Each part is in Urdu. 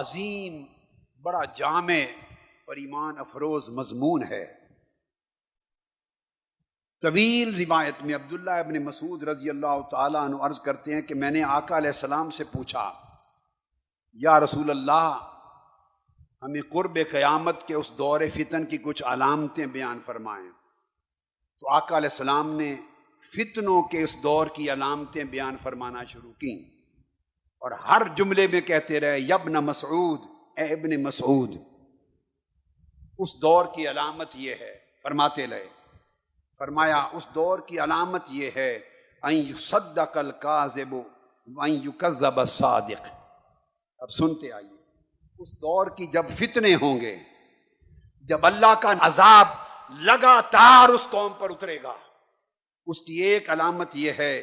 عظیم، بڑا جامع اور ایمان افروز مضمون ہے۔ طویل روایت میں عبداللہ ابن مسعود رضی اللہ تعالیٰ عنہ عرض کرتے ہیں کہ میں نے آقا علیہ السلام سے پوچھا، یا رسول اللہ، ہمیں قرب قیامت کے اس دور فتن کی کچھ علامتیں بیان فرمائیں۔ تو آقا علیہ السلام نے فتنوں کے اس دور کی علامتیں بیان فرمانا شروع کیں، اور ہر جملے میں کہتے رہے یا ابن مسعود، اے ابن مسعود، اس دور کی علامت یہ ہے، فرماتے رہے۔ فرمایا اس دور کی علامت یہ ہے ان یصدق الکاذب وان یکذب الصادق۔ اب سنتے آئیے، اس دور کی جب فتنے ہوں گے، جب اللہ کا عذاب لگاتار اس قوم پر اترے گا، اس کی ایک علامت یہ ہے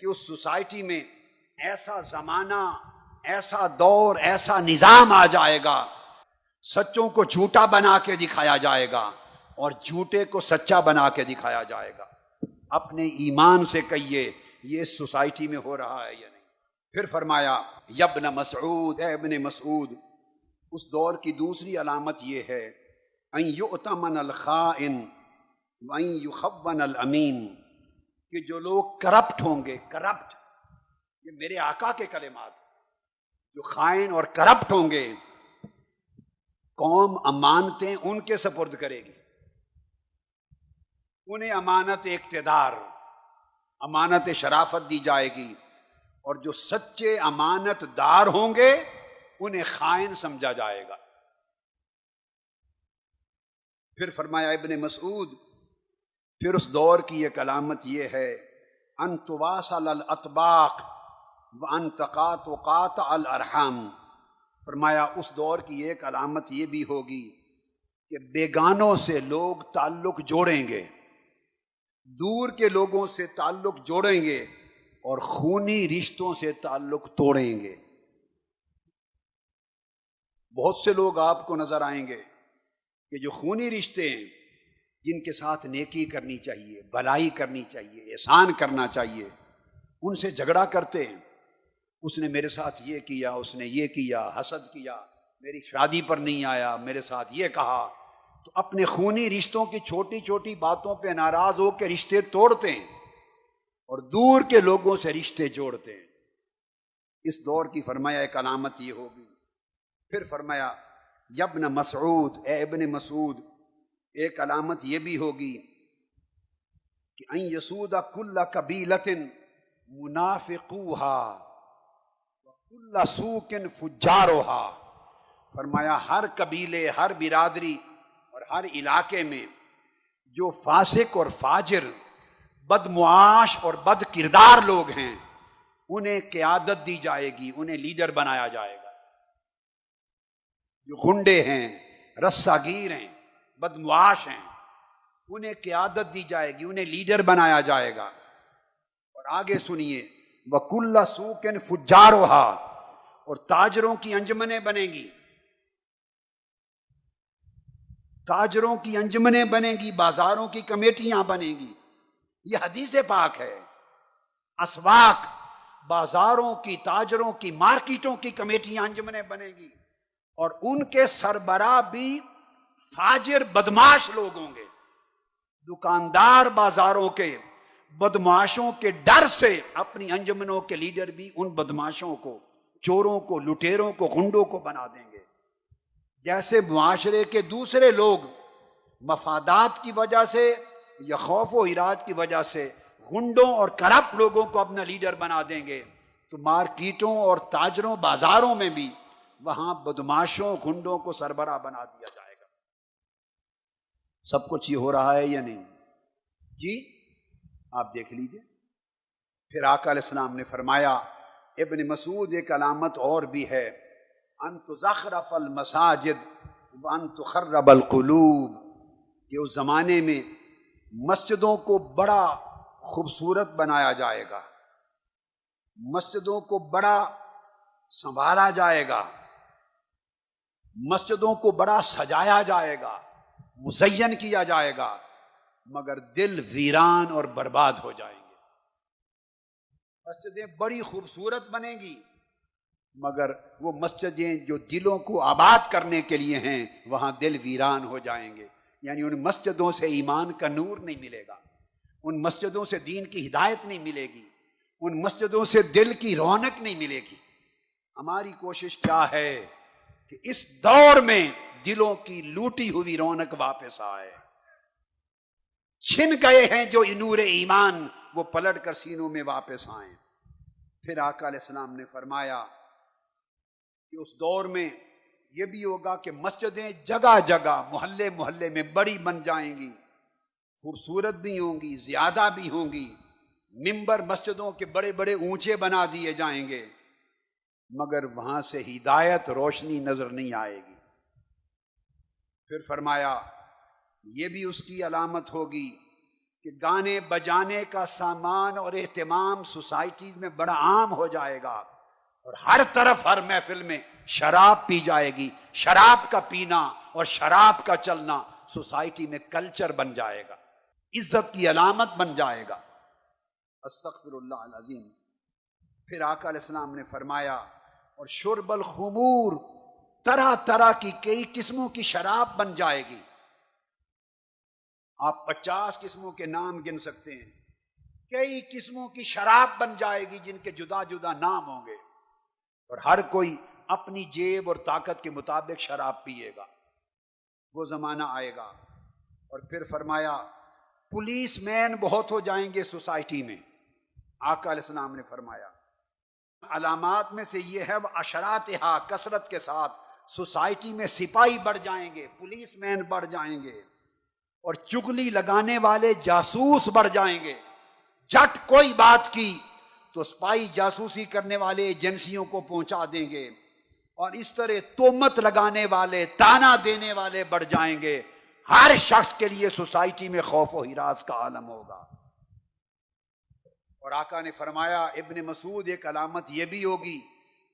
کہ اس سوسائٹی میں ایسا زمانہ، ایسا دور، ایسا نظام آ جائے گا، سچوں کو جھوٹا بنا کے دکھایا جائے گا اور جھوٹے کو سچا بنا کے دکھایا جائے گا۔ اپنے ایمان سے کہیے یہ اس سوسائٹی میں ہو رہا ہے یا نہیں؟ پھر فرمایا یا ابن مسعود، اے ابن مسعود، اس دور کی دوسری علامت یہ ہے ان یؤتمن الخائن وان یخون الامین، کہ جو لوگ کرپٹ ہوں گے، کرپٹ، یہ میرے آقا کے کلمات، جو خائن اور کرپٹ ہوں گے، قوم امانتیں ان کے سپرد کرے گی، انہیں امانت اقتدار، امانت شرافت دی جائے گی، اور جو سچے امانت دار ہوں گے انہیں خائن سمجھا جائے گا۔ پھر فرمایا ابن مسعود، پھر اس دور کی ایک علامت یہ ہے ان تواصل الاطباق وان تقاطع الارحام۔ فرمایا اس دور کی ایک علامت یہ بھی ہوگی کہ بیگانوں سے لوگ تعلق جوڑیں گے، دور کے لوگوں سے تعلق جوڑیں گے اور خونی رشتوں سے تعلق توڑیں گے۔ بہت سے لوگ آپ کو نظر آئیں گے کہ جو خونی رشتے ہیں، جن کے ساتھ نیکی کرنی چاہیے، بھلائی کرنی چاہیے، احسان کرنا چاہیے، ان سے جھگڑا کرتے ہیں۔ اس نے میرے ساتھ یہ کیا، اس نے یہ کیا، حسد کیا، میری شادی پر نہیں آیا، میرے ساتھ یہ کہا، تو اپنے خونی رشتوں کی چھوٹی چھوٹی باتوں پہ ناراض ہو کے رشتے توڑتے ہیں اور دور کے لوگوں سے رشتے جوڑتے ہیں۔ اس دور کی فرمایا ایک علامت یہ ہوگی۔ پھر فرمایا یا ابن مسعود، اے ابن مسعود، ایک علامت یہ بھی ہوگی کہ ان یسود کل قبیلۃ منافقوہا وکل سوق فجاروہا۔ فرمایا ہر قبیلے، ہر برادری اور ہر علاقے میں جو فاسق اور فاجر، بدمعاش اور بد کردار لوگ ہیں، انہیں قیادت دی جائے گی، انہیں لیڈر بنایا جائے گا۔ جو غنڈے ہیں، رسہ گیر ہیں، بدمعاش ہیں، انہیں قیادت دی جائے گی، انہیں لیڈر بنایا جائے گا۔ اور آگے سنیے وَكُلَّ سُوقٍ فُجَّارُهَا، اور تاجروں کی انجمنیں بنیں گی، تاجروں کی انجمنیں بنیں گی، بازاروں کی کمیٹیاں بنیں گی۔ یہ حدیث پاک ہے۔ اسواق، بازاروں کی، تاجروں کی، مارکیٹوں کی کمیٹیاں، انجمنیں بنیں گی، اور ان کے سربراہ بھی فاجر بدمعاش لوگ ہوں گے۔ دکاندار بازاروں کے بدمعاشوں کے ڈر سے اپنی انجمنوں کے لیڈر بھی ان بدمعاشوں کو، چوروں کو، لٹیروں کو، غنڈوں کو بنا دیں گے۔ جیسے معاشرے کے دوسرے لوگ مفادات کی وجہ سے یا خوف و اراج کی وجہ سے غنڈوں اور کرپٹ لوگوں کو اپنا لیڈر بنا دیں گے، تو مارکیٹوں اور تاجروں، بازاروں میں بھی وہاں بدمعاشوں، غنڈوں کو سربراہ بنا دیا جائے گا۔ سب کچھ یہ ہو رہا ہے یا نہیں؟ جی آپ دیکھ لیجئے۔ پھر آقا علیہ السلام نے فرمایا، ابن مسعود ایک علامت اور بھی ہے، ان تزخرف المساجد وان تخرب القلوب، کہ اس زمانے میں مسجدوں کو بڑا خوبصورت بنایا جائے گا، مسجدوں کو بڑا سنبھالا جائے گا، مسجدوں کو بڑا سجایا جائے گا، مزین کیا جائے گا، مگر دل ویران اور برباد ہو جائیں گے۔ مسجدیں بڑی خوبصورت بنیں گی، مگر وہ مسجدیں جو دلوں کو آباد کرنے کے لیے ہیں وہاں دل ویران ہو جائیں گے. یعنی ان مسجدوں سے ایمان کا نور نہیں ملے گا، ان مسجدوں سے دین کی ہدایت نہیں ملے گی، ان مسجدوں سے دل کی رونق نہیں ملے گی. ہماری کوشش کیا ہے کہ اس دور میں دلوں کی لوٹی ہوئی رونق واپس آئے. چھن گئے ہیں جو نور ایمان وہ پلٹ کر سینوں میں واپس آئیں. پھر آقا علیہ السلام نے فرمایا کہ اس دور میں یہ بھی ہوگا کہ مسجدیں جگہ جگہ محلے محلے میں بڑی بن جائیں گی، خوبصورت بھی ہوں گی، زیادہ بھی ہوں گی، ممبر مسجدوں کے بڑے بڑے اونچے بنا دیے جائیں گے، مگر وہاں سے ہدایت روشنی نظر نہیں آئے گی. پھر فرمایا یہ بھی اس کی علامت ہوگی کہ گانے بجانے کا سامان اور اہتمام سوسائٹیز میں بڑا عام ہو جائے گا، اور ہر طرف ہر محفل میں شراب پی جائے گی. شراب کا پینا اور شراب کا چلنا سوسائٹی میں کلچر بن جائے گا، عزت کی علامت بن جائے گا. استغفر اللہ العظیم. پھر آقا علیہ السلام نے فرمایا اور شرب الخمور، طرح طرح کی کئی قسموں کی شراب بن جائے گی. آپ 50 قسموں کے نام گن سکتے ہیں. کئی قسموں کی شراب بن جائے گی جن کے جدا جدا نام ہوں گے، اور ہر کوئی اپنی جیب اور طاقت کے مطابق شراب پیے گا. وہ زمانہ آئے گا. اور پھر فرمایا پولیس مین بہت ہو جائیں گے سوسائٹی میں. آقا علیہ السلام نے فرمایا علامات میں سے یہ ہے اشراتہا، کثرت کے ساتھ سوسائٹی میں سپاہی بڑھ جائیں گے، پولیس مین بڑھ جائیں گے، اور چغلی لگانے والے جاسوس بڑھ جائیں گے. جٹ کوئی بات کی تو سپاہی جاسوسی کرنے والے ایجنسیوں کو پہنچا دیں گے، اور اس طرح تہمت لگانے والے، تانا دینے والے بڑھ جائیں گے. ہر شخص کے لیے سوسائٹی میں خوف و ہراس کا عالم ہوگا. اور آقا نے فرمایا ابن مسعود ایک علامت یہ بھی ہوگی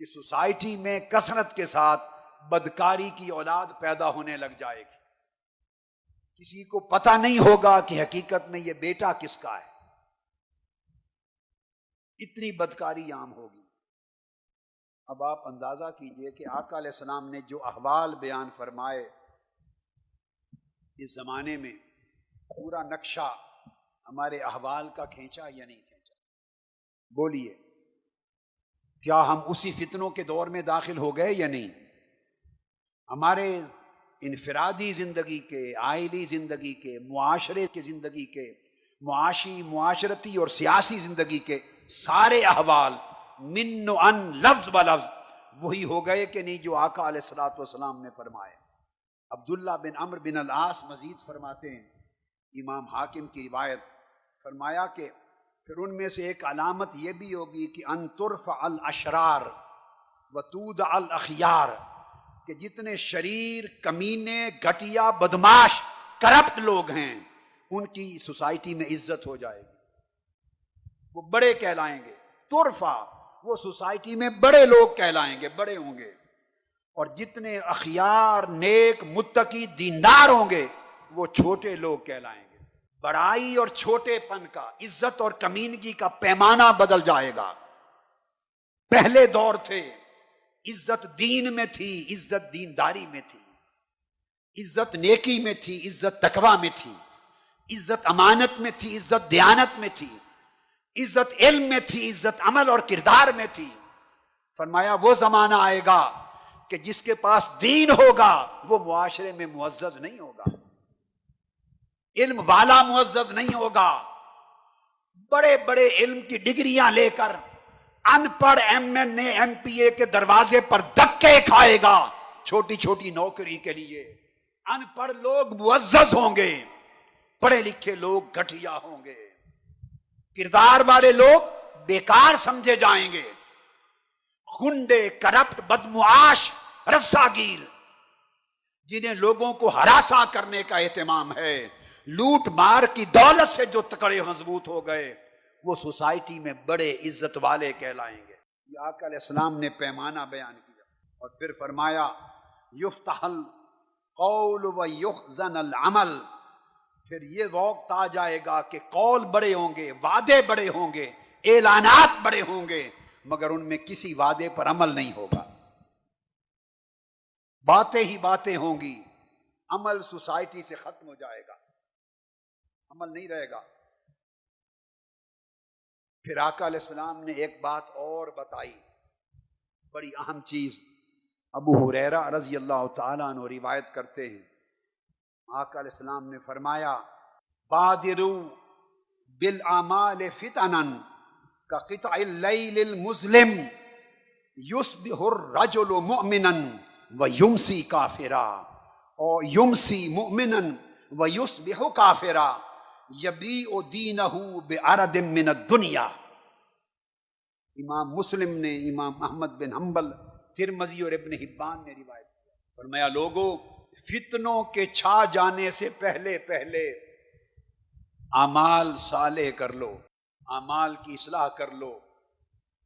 کہ سوسائٹی میں کثرت کے ساتھ بدکاری کی اولاد پیدا ہونے لگ جائے گی. کسی کو پتہ نہیں ہوگا کہ حقیقت میں یہ بیٹا کس کا ہے. اتنی بدکاری عام ہوگی. اب آپ اندازہ کیجئے کہ آقا علیہ السلام نے جو احوال بیان فرمائے، اس زمانے میں پورا نقشہ ہمارے احوال کا کھینچا یا نہیں کھینچا؟ بولیے، کیا ہم اسی فتنوں کے دور میں داخل ہو گئے یا نہیں؟ ہمارے انفرادی زندگی کے، عائلی زندگی کے، معاشرے کی زندگی کے، معاشی، معاشرتی اور سیاسی زندگی کے سارے احوال من و ان، لفظ بلفظ وہی ہو گئے کہ نہیں جو آقا علیہ الصلوۃ والسلام نے فرمائے. عبداللہ بن عمرو بن العاص مزید فرماتے ہیں، امام حاکم کی روایت، فرمایا کہ پھر ان میں سے ایک علامت یہ بھی ہوگی کہ ان ترفع الاشرار وتودع الاخیار، کہ جتنے شریر، کمینے، گھٹیا، بدماش، کرپٹ لوگ ہیں ان کی سوسائٹی میں عزت ہو جائے گی، وہ بڑے کہلائیں گے. ترفع، وہ سوسائٹی میں بڑے لوگ کہلائیں گے، بڑے ہوں گے. اور جتنے اخیار، نیک، متقی، دیندار ہوں گے وہ چھوٹے لوگ کہلائیں گے. بڑائی اور چھوٹے پن کا، عزت اور کمینگی کا پیمانہ بدل جائے گا. پہلے دور تھے عزت دین میں تھی، عزت دینداری میں تھی، عزت نیکی میں تھی، عزت تقوی میں تھی، عزت امانت میں تھی، عزت دیانت میں تھی، عزت علم میں تھی، عزت عمل اور کردار میں تھی. فرمایا وہ زمانہ آئے گا کہ جس کے پاس دین ہوگا وہ معاشرے میں معزز نہیں ہوگا، علم والا معزز نہیں ہوگا. بڑے بڑے علم کی ڈگریاں لے کر ان پڑھ ایم این اے، ایم پی اے کے دروازے پر دھکے کھائے گا چھوٹی چھوٹی نوکری کے لیے. ان پڑھ لوگ معزز ہوں گے، پڑھے لکھے لوگ گھٹیا ہوں گے، کردار والے لوگ بیکار سمجھے جائیں گے. گنڈے، کرپٹ، بدمعاش، رساگیر، جنہیں لوگوں کو ہراساں کرنے کا اہتمام ہے، لوٹ مار کی دولت سے جو تکڑے مضبوط ہو گئے، وہ سوسائٹی میں بڑے عزت والے کہلائیں گے. یہ آقا علیہ السلام نے پیمانہ بیان کیا. اور پھر فرمایا یفتح القول و یخزن العمل. پھر یہ وقت آ جائے گا کہ قول بڑے ہوں گے، وعدے بڑے ہوں گے، اعلانات بڑے ہوں گے، مگر ان میں کسی وعدے پر عمل نہیں ہوگا. باتیں ہی باتیں ہوں گی، عمل سوسائٹی سے ختم ہو جائے گا، عمل نہیں رہے گا. پھر آقا علیہ السلام نے ایک بات اور بتائی، بڑی اہم چیز. ابو ہریرہ رضی اللہ تعالیٰ عنہ روایت کرتے ہیں، آقا علیہ السلام نے فرمایا بادروا بالاعمال فتنا كقطع الليل المظلم يصبح الرجل مؤمنا ويمسي كافرا اور يمسي مؤمنا ويصبح كافرا يبيع دينه بعرض من الدنيا. امام مسلم نے، امام احمد بن حنبل، ترمذی اور ابن حبان نے روایت کیا. فرمایا لوگوں، فتنوں کے چھا جانے سے پہلے پہلے اعمال صالح کر لو، اعمال کی اصلاح کر لو،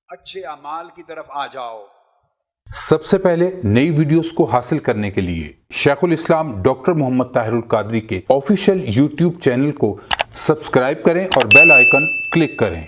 اچھے اعمال کی طرف آ جاؤ. سب سے پہلے نئی ویڈیوز کو حاصل کرنے کے لیے شیخ الاسلام ڈاکٹر محمد طاہر القادری کے آفیشیل یوٹیوب چینل کو سبسکرائب کریں اور بیل آئیکن کلک کریں.